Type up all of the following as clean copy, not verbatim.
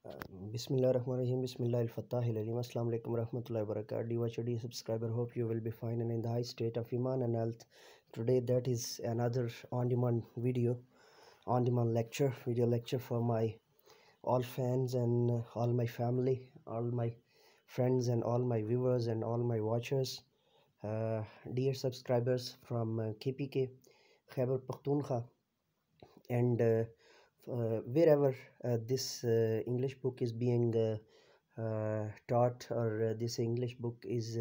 Bismillahirrahmanirrahim. Bismillahirrahmanirrahim. Assalamu alaikum warahmatullahi wabarakatuh. Dear subscriber, hope you will be fine and in the high state of iman and health. Today that is another on-demand video, on-demand video lecture for my all fans and all my family, all my friends and all my viewers and all my watchers. Dear subscribers from KPK, Khyber Pakhtunkhwa, and wherever this English book is being taught, or this English book is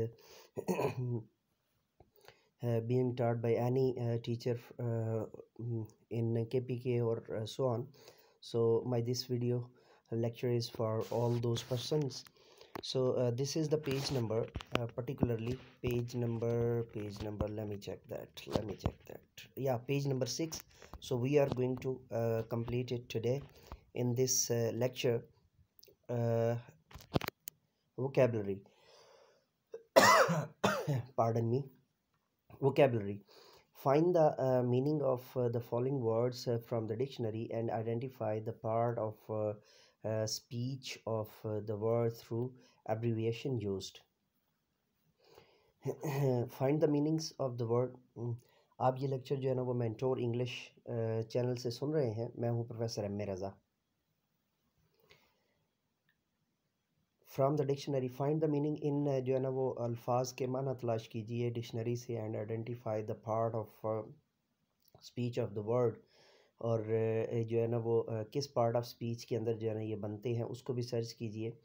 being taught by any teacher in KPK or so on. So this video lecture is for all those persons. So this is the page number, particularly page number, let me check that, yeah, page number 6. So we are going to complete it today in this lecture. Vocabulary pardon me. Vocabulary. Find the meaning of the following words from the dictionary and identify the part of speech of the word through abbreviation used. Find the meanings of the word. आप ये lecture जो है ना वो mentor English channel से सुन रहे हैं. मैं हूँ professor M A Raza. From the dictionary find the meaning in जो है ना वो अल्फाज के माना तलाश कीजिए डिक्शनरी से and identify the part of speech of the word. और जो है ना वो किस पार्ट ऑफ स्पीच के अंदर जो है ना ये बनते हैं उसको भी सर्च कीजिए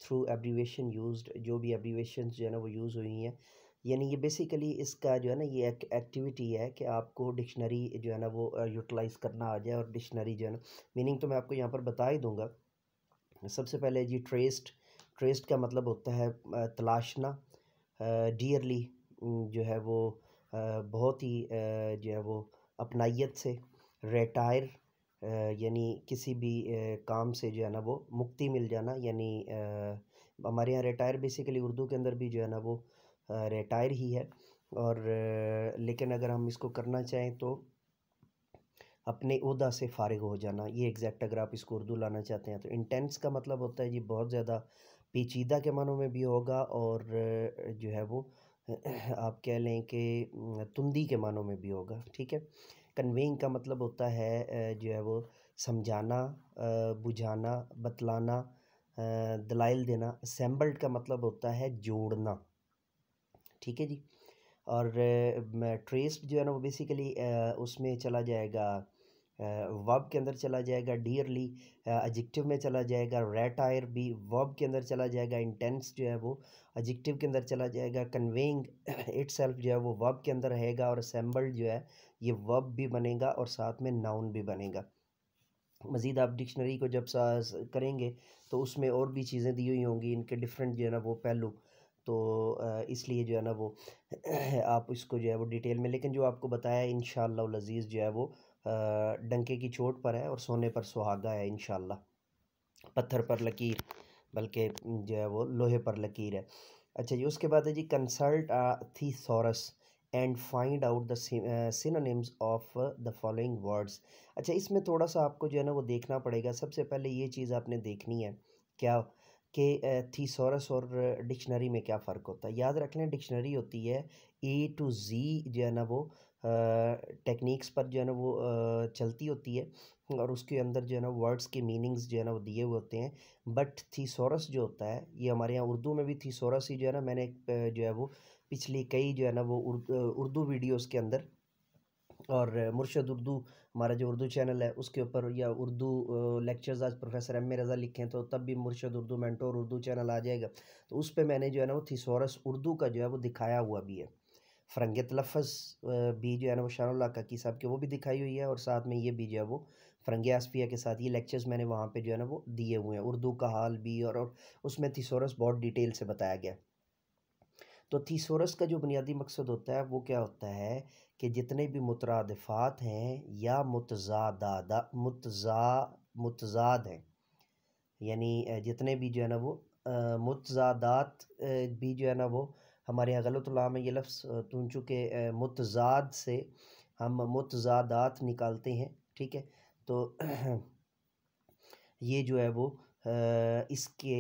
थ्रू एब्रीवेशन यूज्ड. जो भी एब्रीवेशन जो है ना वो यूज़ हुई हैं, यानी ये बेसिकली इसका जो है ना ये एक एक्टिविटी है कि आपको डिक्शनरी जो है ना वो यूटिलाइज़ करना आ जाए. और डिक्शनरी जो है ना मीनिंग तो मैं आपको यहाँ पर बता ही दूँगा. सबसे पहले जी ट्रेस्ड का मतलब होता है तलाशना. डियरली जो है वो बहुत ही जो है वो अपनाइयत से. रिटायर यानी किसी भी काम से जो है ना वो मुक्ति मिल जाना, यानी हमारे यहाँ रिटायर बेसिकली उर्दू के अंदर भी जो है ना वो रिटायर ही है. और लेकिन अगर हम इसको करना चाहें तो अपने ओहदा से फ़ारिग हो जाना, ये एग्जैक्ट अगर आप इसको उर्दू लाना चाहते हैं तो. इंटेंस का मतलब होता है जी बहुत ज़्यादा पेचीदा के मानों में भी होगा, और जो है वो आप कह लें कि तुंदी के मानों में भी होगा. ठीक है. कन्वेइंग का मतलब होता है जो है वो समझाना, बुझाना, बतलाना, दलाइल देना. असेंबल्ड का मतलब होता है जोड़ना. ठीक है जी. और ट्रेस्ड जो है ना वो बेसिकली उसमें चला जाएगा, वर्ब के अंदर चला जाएगा. डियरली एडजेक्टिव में चला जाएगा. रेटायर भी वर्ब के अंदर चला जाएगा. इंटेंस जो है वो एडजेक्टिव के अंदर चला जाएगा. कन्वेइंग इटसेल्फ जो है वो वर्ब के अंदर रहेगा. और असेंबल्ड जो है ये वर्ब भी बनेगा और साथ में नाउन भी बनेगा. मज़ीद आप डिक्शनरी को जब करेंगे तो उसमें और भी चीज़ें दी हुई होंगी, इनके डिफरेंट जो है ना वो पहलू. तो इसलिए जो है ना वो आप इसको जो है वो डिटेल में, लेकिन जो आपको बताया इंशाअल्लाह लजीज़ जो है वो डंके की चोट पर है और सोने पर सुहागा है इंशाअल्लाह. पत्थर पर लकीर बल्कि जो है वो लोहे पर लकीर है. अच्छा जी. उसके बाद है जी consult thesaurus and find out the synonyms of the following words. अच्छा, इसमें थोड़ा सा आपको जो है ना वो देखना पड़ेगा. सबसे पहले ये चीज़ आपने देखनी है क्या कि थीसॉरस और डिक्शनरी में क्या फ़र्क होता है. याद रख लें डिक्शनरी होती है A to Z जो है ना वो टेक्निक्स पर जो है ना वो चलती होती है, और उसके अंदर जो है ना वर्ड्स के मीनिंग्स जो है ना वो दिए हुए होते हैं. बट थीसॉरस जो होता है ये हमारे यहाँ उर्दू में भी थीसॉरस ही जो है ना, मैंने जो है वो पिछली कई जो है ना वो उर्दू वीडियोस के अंदर, और मुर्शद उर्दू हमारा जो उर्दू चैनल है उसके ऊपर, या उर्दू लेक्चर्स आज प्रोफेसर एम ए रज़ा लिखें तो तब भी मुर्शद उर्दू मेंटोर उर्दू चैनल आ जाएगा. तो उस पर मैंने जो है ना वो थीसॉरस उर्दू का जो है वो दिखाया हुआ भी है. फ़रंगियत लफ्ज़ भी जो है ना वो शानुल्लाह काकी साहब के वो भी दिखाई हुई है, और साथ में ये भी जो है वो फ़रंगी आसफ़िया के साथ ये लेक्चर्स मैंने वहाँ पे जो है ना वो दिए हुए हैं. उर्दू का हाल भी, और उसमें थीसॉरस बहुत डिटेल से बताया गया. तो थीसॉरस का जो बुनियादी मकसद होता है वो क्या होता है कि जितने भी मुतरादिफ़ात हैं या मुतज़ाद हैं, यानी जितने भी जो है ना वो मुतज़ादात भी जो है ना वो हमारे यहाँ गलतुल्लाह में ये लफ्ज़ चूँकि मुतज़ाद से हम मुतज़ादात निकालते हैं. ठीक है. तो ये जो है वो इसके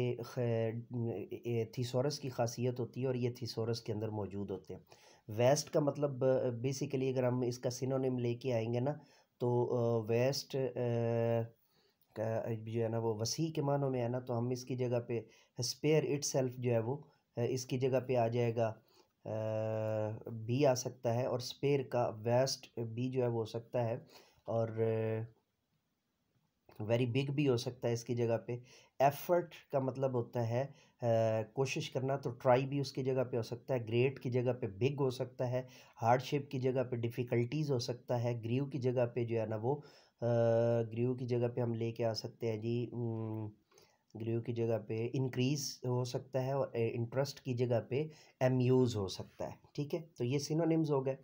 थीसोरस की खासियत होती है और ये थीसोरस के अंदर मौजूद होते हैं। वेस्ट का मतलब बेसिकली अगर हम इसका सिनोनिम लेके आएंगे ना, तो वेस्ट जो है ना वो वसी के मानों में है ना, तो हम इसकी जगह पे स्पेयर इटसेल्फ जो है वो इसकी जगह पे आ जाएगा, बी आ सकता है, और स्पेयर का वेस्ट बी जो है वो हो सकता है, और वेरी बिग भी हो सकता है इसकी जगह पे। एफर्ट का मतलब होता है कोशिश करना, तो ट्राई भी उसकी जगह पे हो सकता है। ग्रेट की जगह पे बिग हो सकता है। हार्डशिप की जगह पे डिफ़िकल्टीज हो सकता है। ग्रीव की जगह पे जो है ना वो ग्रीव की जगह पे हम लेके आ सकते हैं जी, ग्रीव की जगह पे इंक्रीज हो सकता है, और इंटरेस्ट की जगह पे एम्यूज़ हो सकता है। ठीक है, तो ये सिनोनिम्स हो गए।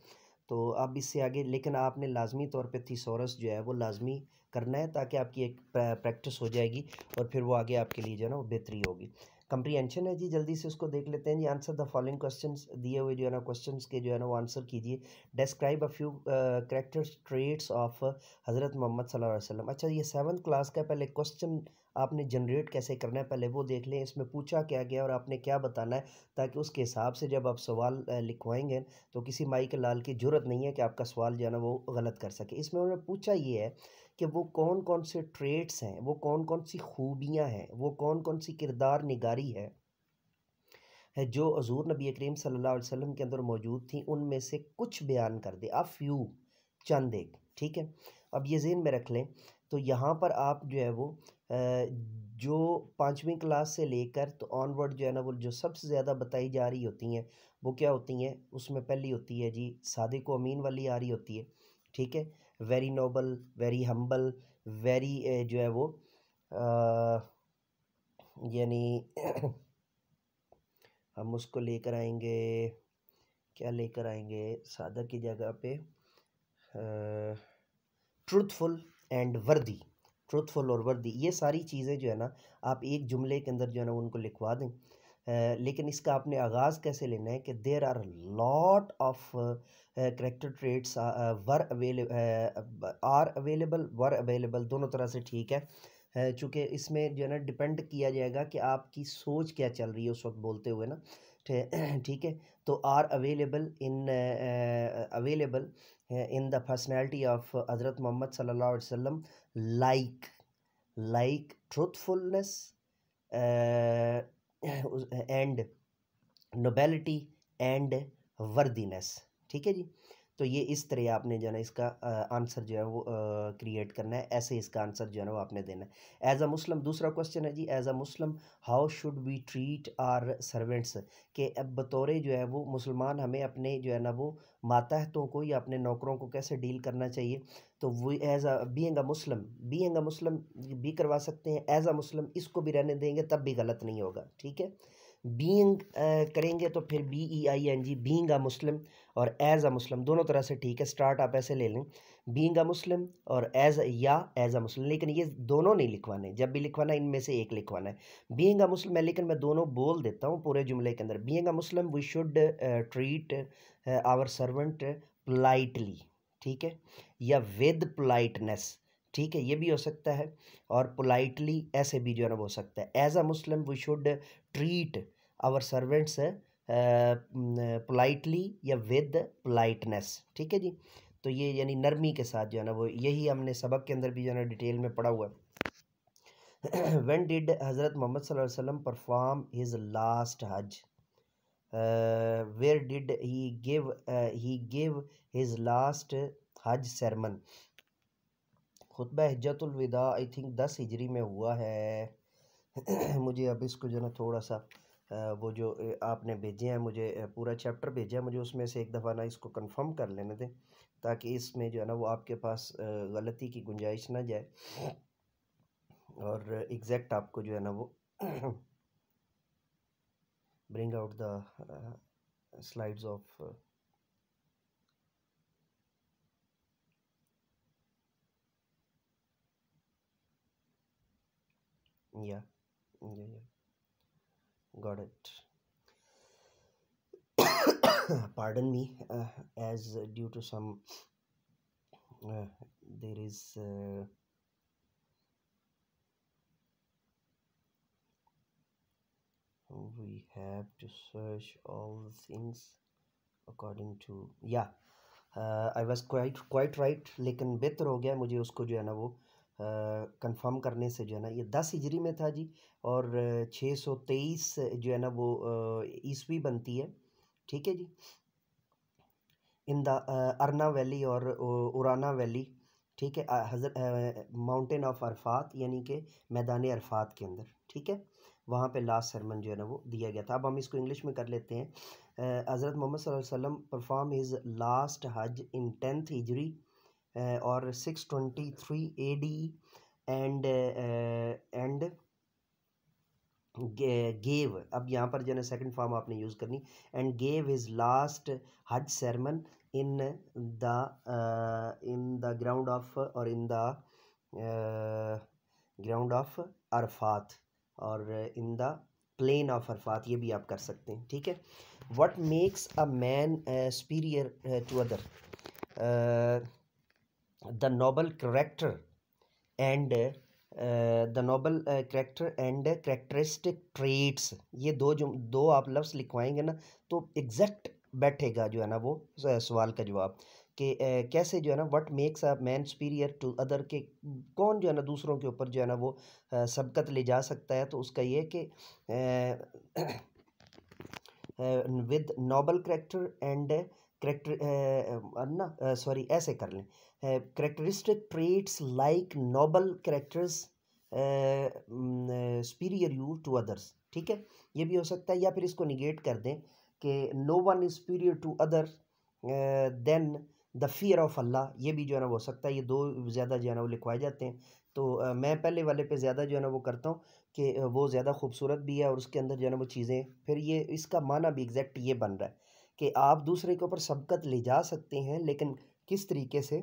तो अब इससे आगे लेकिन आपने लाजमी तौर पे थीसॉरस जो है वो लाजमी करना है, ताकि आपकी एक प्रैक्टिस हो जाएगी, और फिर वो आगे आपके लिए जो है ना वो बेहतरी होगी। कंप्रीहेंशन है जी, जल्दी से उसको देख लेते हैं जी। आंसर द फॉलोइंग क्वेश्चंस, दिए हुए जो है ना क्वेश्चंस के जो है ना वो आंसर कीजिए। Describe a few character traits of Hazrat Muhammad सल्लल्लाहु अलैहि वसल्लम। अच्छा, ये 7th क्लास का पहले क्वेश्चन आपने जनरेट कैसे करना है पहले वो देख लें, इसमें पूछा क्या गया और आपने क्या बताना है, ताकि उसके हिसाब से जब आप सवाल लिखवाएंगे तो किसी माई के लाल की ज़रूरत नहीं है कि आपका सवाल जो है ना वो गलत कर सके। इसमें उन्होंने पूछा ये है कि वो कौन कौन से ट्रेट्स हैं, वो कौन कौन सी खूबियाँ हैं, वो कौन कौन सी किरदार निगारी है जो हजूर नबी करीम सल्लल्लाहु अलैहि वसल्लम के अंदर मौजूद थी, उनमें से कुछ बयान कर दे, आप फ्यू, चंद एक। ठीक है, अब ये ज़हन में रख लें। तो यहाँ पर आप जो है वो जो 5वीं क्लास से लेकर तो ऑनवर्ड जो है ना वो जो सबसे ज़्यादा बताई जा रही होती हैं वो क्या होती हैं, उसमें पहली होती है जी सादिक व अमीन वाली आ रही होती है। ठीक है, very noble, very humble, very जो है वो यानी हम उसको लेकर आएंगे, क्या लेकर आएंगे सादा की जगह पे, ट्रूथफुल एंड वर्दी। ट्रूथफुल और वर्दी, ये सारी चीज़ें जो है ना आप एक जुमले के अंदर जो है ना उनको लिखवा दें। लेकिन इसका आपने आगाज़ कैसे लेना है कि there are lot of character traits were available, दोनों तरह से ठीक है। चूँकि इसमें जो है ना डिपेंड किया जाएगा कि आपकी सोच क्या चल रही है उस वक्त बोलते हुए ना। ठीक है, तो are available in the personality of Hazrat Muhammad सल्लल्लाहु अलैहि वसल्लम, like truthfulness and nobility and worthiness. ठीक है जी, तो ये इस तरह आपने जो है ना इसका आंसर जो है वो क्रिएट करना है, ऐसे इसका आंसर जो है ना वो आपने देना है। एज अ मुस्लिम, दूसरा क्वेश्चन है जी, as a Muslim how should we treat our servants, के अब बतौर जो है वो मुसलमान हमें अपने जो है ना वो मातहतों को या अपने नौकरों को कैसे डील करना चाहिए। तो वो एज अ बीइंग अ मुस्लिम भी करवा सकते हैं, एज अ मुस्लिम इसको भी रहने देंगे तब भी गलत नहीं होगा। ठीक है, बीइंग करेंगे तो फिर BEING, बीइंग अ मुस्लिम, और एज अ मुस्लिम दोनों तरह से ठीक है। स्टार्ट आप ऐसे ले लें, बीइंग अ मुस्लिम और एज अ मुस्लिम, लेकिन ये दोनों नहीं लिखवाने, जब भी लिखवाना इनमें से एक लिखवाना है। बीइंग अ मुस्लिम है, लेकिन मैं दोनों बोल देता हूँ पूरे जुमले के अंदर। Being a Muslim we should treat our servant politely, ठीक है, या विद पोलाइटनेस, ठीक है, ये भी हो सकता है। और पोलाइटली ऐसे भी जो है ना वो हो सकता है। As a Muslim we should treat our servants politely या विद पोलाइटनेस। ठीक है जी, तो ये यानी नरमी के साथ जो है ना वो, यही हमने सबक के अंदर भी जो है ना डिटेल में पढ़ा हुआ है। व्हेन डिड हज़रत मोहम्मद सल्लल्लाहु अलैहि वसल्लम perform his last Hajj, where did he give his last हज सरमन। खुतबा हिज्जतुल विदा आई थिंक 10 हिजरी में हुआ है। मुझे अब इसको जो है ना थोड़ा सा वो जो आपने भेजे हैं मुझे पूरा चैप्टर भेजा है मुझे, उसमें से एक दफ़ा ना इसको कंफर्म कर लेने दें, ताकि इसमें जो है ना वो आपके पास गलती की गुंजाइश ना जाए, और एग्जैक्ट आपको जो है ना वो bring out the slides of या got it. Pardon me, as due to some there is we have to search all the things according to yeah I was quite right, लेकिन बेहतर हो गया मुझे उसको जो है ना वो कंफर्म करने से जो है ना ये 10 हिजरी में था जी, और 623 जो है ना वो ईस्वी बनती है, ठीक है जी, इन द अरना वैली और उराना वैली, ठीक है, माउंटेन ऑफ अरफात यानी कि मैदान अरफात के अंदर, ठीक है, वहाँ पे लास्ट सरमन जो है ना वो दिया गया था। अब हम इसको इंग्लिश में कर लेते हैं। हज़रत मोहम्मद सल्लल्लाहु अलैहि वसल्लम परफॉर्म हिज लास्ट हज इन 10th हिजरी और 623 AD एंड गेव, अब यहाँ पर जो है सेकंड फॉर्म आपने यूज़ करनी, एंड गेव हिज लास्ट हज sermon in the ground of और in the ground of Arafat और in the plain of Arafat, ये भी आप कर सकते हैं, ठीक है। What makes a man superior to other, the noble character and the noble character and characteristic traits, ये दो आप लफ्ज़ लिखवाएंगे ना तो एग्जैक्ट बैठेगा जो है ना वो सवाल का जवाब कि कैसे जो है ना what makes a man superior to other, के कौन जो है ना दूसरों के ऊपर जो है ना वो सबकत ले जा सकता है, तो उसका ये कि with noble character and character ना सॉरी ऐसे कर लें, characteristic traits like noble characters superior you to others, ठीक है, ये भी हो सकता है, या फिर इसको निगेट कर दें कि no one is superior to other than the fear of Allah, ये भी जो है ना वो हो सकता है, ये दो ज़्यादा जो है ना वो लिखवाए जाते हैं। तो मैं पहले वाले पे ज़्यादा जो है ना वो करता हूँ कि वो ज़्यादा खूबसूरत भी है और उसके अंदर जो है ना वो चीज़ें, फिर ये इसका माना भी एग्जैक्ट ये बन रहा है कि आप दूसरे के ऊपर सबकत ले जा सकते हैं, लेकिन किस तरीके से,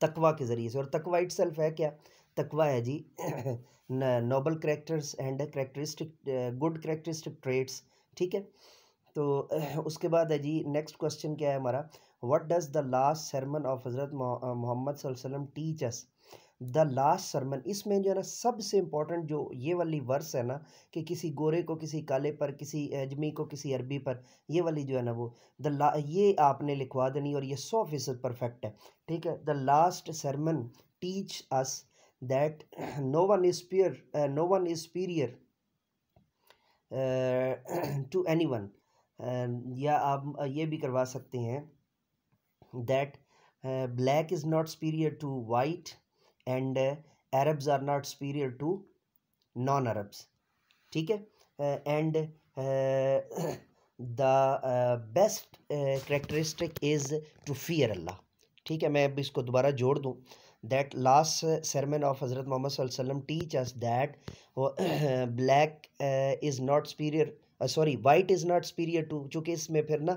तकवा के ज़रिए से, और तकवा इट सेल्फ है क्या, तकवा है जी noble characters and characteristic good characteristic traits, ठीक है। तो उसके बाद है जी नेक्स्ट क्वेश्चन क्या है हमारा, what does the last Sarman of Hazrat Muhammad सल्लल्लाहु अलैहि वसल्लम teach us, the last Sarman, इसमें जो है ना सबसे इम्पोर्टेंट जो ये वाली वर्स है ना कि किसी गोरे को किसी काले पर, किसी अजमी को किसी अरबी पर, ये वाली जो है ना वो ये आपने लिखवा देनी और ये 100% परफेक्ट है, ठीक है। The last sermon teach us that no one is superior to anyone, या आप ये भी करवा सकते हैं that black is not superior to white and Arabs are not superior to non Arabs, ठीक है, and the best characteristic is to fear Allah, ठीक है। मैं अब इसको दोबारा जोड़ दूँ, that last sermon of Hazrat Muhammad सल्लल्लाहु अलैहि वसल्लम teach us that black is not superior, sorry white is not superior to, चूँकि इसमें फिर ना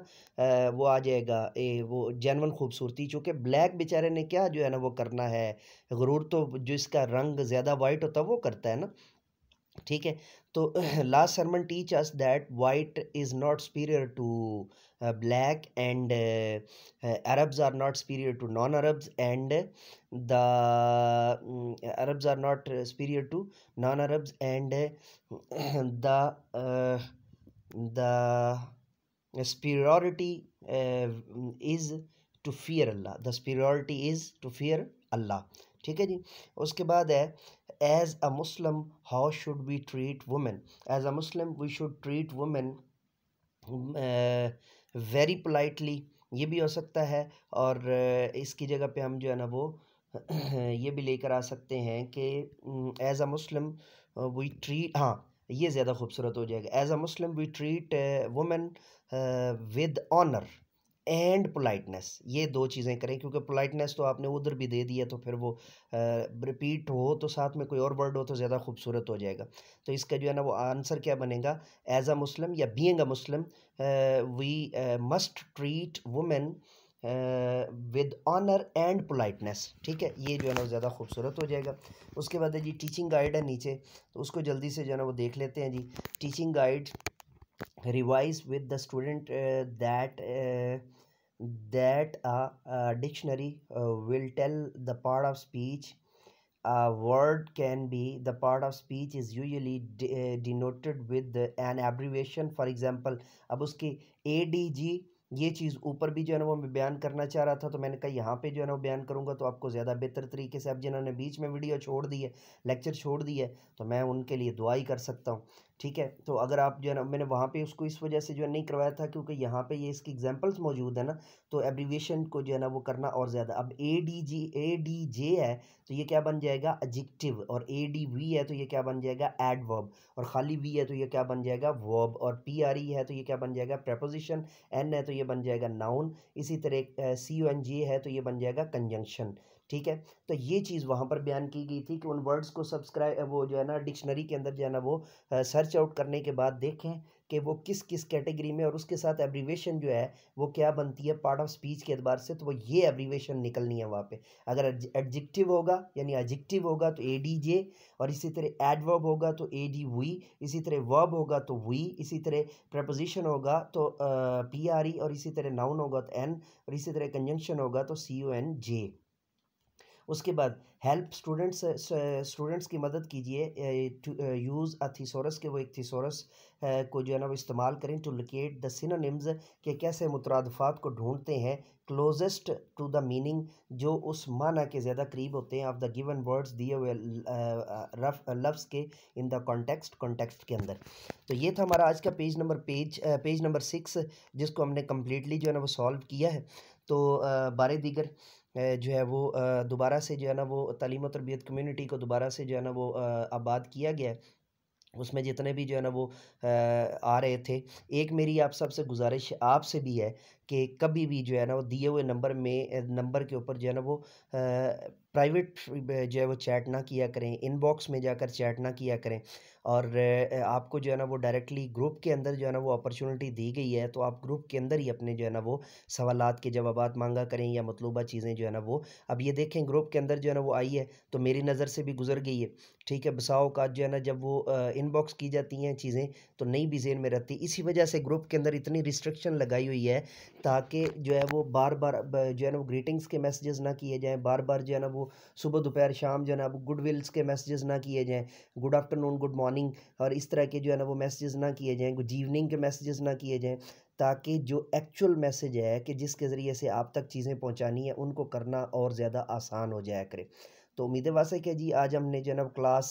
वो आ जाएगा वो जेनवन खूबसूरती, चूँकि ब्लैक बेचारे ने क्या जो है ना वो करना है, गुरूर तो जो इसका रंग ज़्यादा वाइट होता है वो करता है ना, ठीक है। तो last sermon teach us that white is not superior to black and Arabs are not superior to non Arabs and the Arabs are not superior to non Arabs and the superiority is to fear Allah, the superiority is to fear Allah, ठीक है जी। उसके बाद है as a Muslim how should we treat women, as a Muslim we should treat women very politely, ये भी हो सकता है, और इसकी जगह पे हम जो है ना वो ये भी लेकर आ सकते हैं कि as a Muslim we treat, हाँ ये ज़्यादा खूबसूरत हो जाएगा, as a Muslim we treat women with honour and politeness, ये दो चीज़ें करें, क्योंकि पोलाइटनेस तो आपने उधर भी दे दिया, तो फिर वो रिपीट हो तो साथ में कोई और वर्ड हो तो ज़्यादा खूबसूरत हो जाएगा। तो इसका जो है ना वो आंसर क्या बनेगा, एज अ मुस्लिम या being a Muslim we must treat women with honour and politeness, ठीक है, ये जो है ना वो ज़्यादा खूबसूरत हो जाएगा। उसके बाद है जी टीचिंग गाइड है नीचे, तो उसको जल्दी से जो है ना वो देख लेते हैं जी। Teaching guide revise with the student that a dictionary will tell the part of speech a word can be the part of speech is usually denoted with an abbreviation. For example, अब उसके ADG ये चीज़ ऊपर भी जो है ना वो मैं बयान करना चाह रहा था, तो मैंने कहा यहाँ पे जो है ना वो बयान करूँगा तो आपको ज़्यादा बेहतर तरीके से, अब जिन्होंने बीच में वीडियो छोड़ दी है, लेक्चर छोड़ दी है, तो मैं उनके लिए दुआ ही कर सकता हूँ। ठीक है, तो अगर आप जो है ना, मैंने वहाँ पे उसको इस वजह से जो है नहीं करवाया था क्योंकि यहाँ पे ये इसकी एग्जांपल्स मौजूद है ना, तो एब्रीविएशन को जो है ना वो करना और ज़्यादा। अब ADJ है तो ये क्या बन जाएगा, एडजेक्टिव, और ADV है तो ये क्या बन जाएगा, एडवर्ब, और खाली V है तो ये क्या बन जाएगा, वर्ब, और PRE है तो ये क्या बन जाएगा, preposition, N है तो ये बन जाएगा नाउन, इसी तरह CONJ है तो ये बन जाएगा कंजंक्शन। ठीक है, तो ये चीज़ वहाँ पर बयान की गई थी कि उन वर्ड्स को सब्सक्राइब वो जो है ना डिक्शनरी के अंदर जो है ना वो सर्च आउट करने के बाद देखें कि वो किस किस कैटेगरी में, और उसके साथ एब्रीवेशन जो है वो क्या बनती है पार्ट ऑफ स्पीच के एतबार से, तो वो ये एब्रीवेशन निकलनी है वहाँ पे। अगर एडजेक्टिव होगा यानी एडजेक्टिव होगा तो ADJ, और इसी तरह एडवर्ब होगा तो ADV, इसी तरह वर्ब होगा तो V, इसी तरह प्रपोजिशन होगा तो PRE, और इसी तरह नाउन होगा तो N, और इसी तरह कंजंक्शन होगा तो CONJ। उसके बाद हेल्प स्टूडेंट्स, स्टूडेंट्स की मदद कीजिए टू यूज़ अ थिसोरस, के वो एक थिसोरस को जो है ना वो इस्तेमाल करें टू लोकेट द सिनोनिम्स, के कैसे मुतरादफात को ढूंढते हैं क्लोजेस्ट टू द मीनिंग, जो उस माना के ज़्यादा करीब होते हैं ऑफ द गिवन वर्ड्स, दिए हुए रफ लफ्ज़ के, इन द कॉन्टेक्स्ट के अंदर। तो ये था हमारा आज का पेज नंबर 6, जिसको हमने कम्प्लीटली जो है ना वो सॉल्व किया है। तो बारे दीगर जो है वो दोबारा से जो है ना वो तालीम और तरबियत कम्युनिटी को दोबारा से जो है ना वो आबाद किया गया है। उसमें जितने भी जो है ना वो आ रहे थे, एक मेरी आप सबसे गुजारिश आपसे भी है कि कभी भी जो है ना वो दिए हुए नंबर में नंबर के ऊपर जो है ना वो प्राइवेट जो है वो चैट ना किया करें, इनबॉक्स में जाकर चैट ना किया करें, और आपको जो है ना वो डायरेक्टली ग्रुप के अंदर जो है ना वो अपॉर्चुनिटी दी गई है, तो आप ग्रुप के अंदर ही अपने जो है ना वो सवालात के जवाबात मांगा करें या मतलूबा चीज़ें जो है ना वो, अब ये देखें ग्रुप के अंदर जो है ना वो आई है तो मेरी नज़र से भी गुजर गई है। ठीक है, बसा औकात जो है ना जब वो इनबॉक्स की जाती हैं चीज़ें तो नहीं भी ज़हन में रहती, इसी वजह से ग्रुप के अंदर इतनी रिस्ट्रिक्शन लगाई हुई है ताकि जो है वो बार बार जो है ना वो ग्रीटिंग्स के मैसेजेस ना किए जाएँ, बार बार जो है ना वो सुबह दोपहर शाम जो है ना वो गुड विल्स के मैसेजेस ना किए जाएँ, गुड आफ्टरनून गुड मॉर्निंग और इस तरह के जो है ना वो मैसेजेस ना किए जाएँ, गुड इवनिंग के मैसेजेस ना किए जाएँ, ताकि जो एक्चुअल मैसेज है कि जिसके ज़रिए से आप तक चीज़ें पहुँचानी है उनको करना और ज़्यादा आसान हो जाया करे। तो उम्मीद है वासे कि जी आज हमने जो है ना क्लास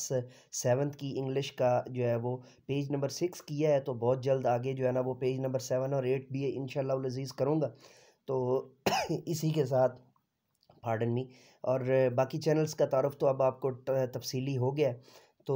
7th की इंग्लिश का जो है वो पेज नंबर 6 किया है, तो बहुत जल्द आगे जो है ना वो पेज नंबर 7 और 8 भी इंशाल्लाह उल अज़ीज़ करूँगा। तो इसी के साथ पार्डन मी, और बाकी चैनल्स का तारुफ तो अब आपको तफसीली हो गया है। तो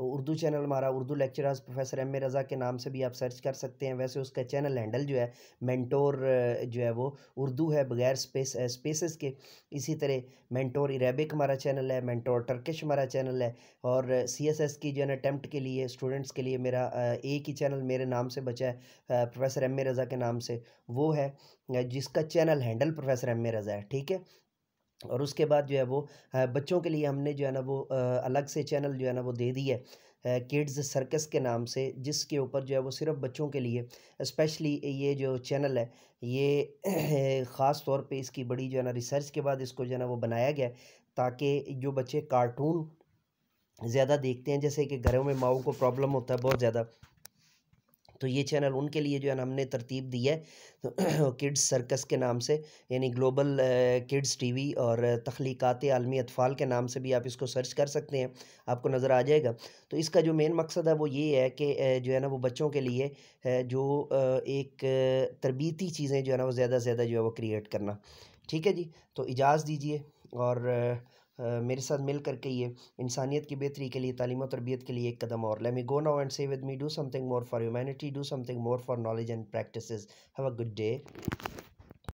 उर्दू चैनल हमारा Urdu lecturers professor M A Raza के नाम से भी आप सर्च कर सकते हैं। वैसे उसका चैनल हैंडल जो है मेंटोर जो है वो उर्दू है बगैर स्पेसेस के। इसी तरह मेंटोर अरेबिक हमारा चैनल है, मेंटोर टर्किश हमारा चैनल है, और CSS की जो है ना अटेम्प्ट के लिए स्टूडेंट्स के लिए मेरा एक ही चैनल मेरे नाम से बचा है, प्रोफेसर एम ए रज़ा के नाम से, वो है जिसका channel handle professor M A Raza है। ठीक है, और उसके बाद जो है वो बच्चों के लिए हमने जो है ना वो अलग से चैनल जो है ना वो दे दी है किड्स सर्कस के नाम से, जिसके ऊपर जो है वो सिर्फ बच्चों के लिए स्पेशली ये जो चैनल है ये ख़ास तौर पे इसकी बड़ी जो है ना रिसर्च के बाद इसको जो है ना वो बनाया गया है, ताकि जो बच्चे कार्टून ज़्यादा देखते हैं, जैसे कि घरों में माओं को प्रॉब्लम होता है बहुत ज़्यादा, तो ये चैनल उनके लिए जो है ना हमने तरतीब दी है तो किड्स सर्कस के नाम से, यानी ग्लोबल किड्स टीवी, और तख्लीक़ात आलमी अतफ़ाल के नाम से भी आप इसको सर्च कर सकते हैं, आपको नज़र आ जाएगा। तो इसका जो मेन मकसद है वो ये है कि जो है ना वो बच्चों के लिए जो एक तरबीती चीज़ें जो है ना वो ज़्यादा से ज़्यादा जो है वो क्रिएट करना। ठीक है जी, तो इजाज़त दीजिए, और मेरे साथ मिल करके ये इंसानियत की बेहतरी के लिए, तालीम और तरबियत के लिए एक कदम और। Let me go now and say with me, do something more for humanity, do something more for knowledge and practices. Have a good day.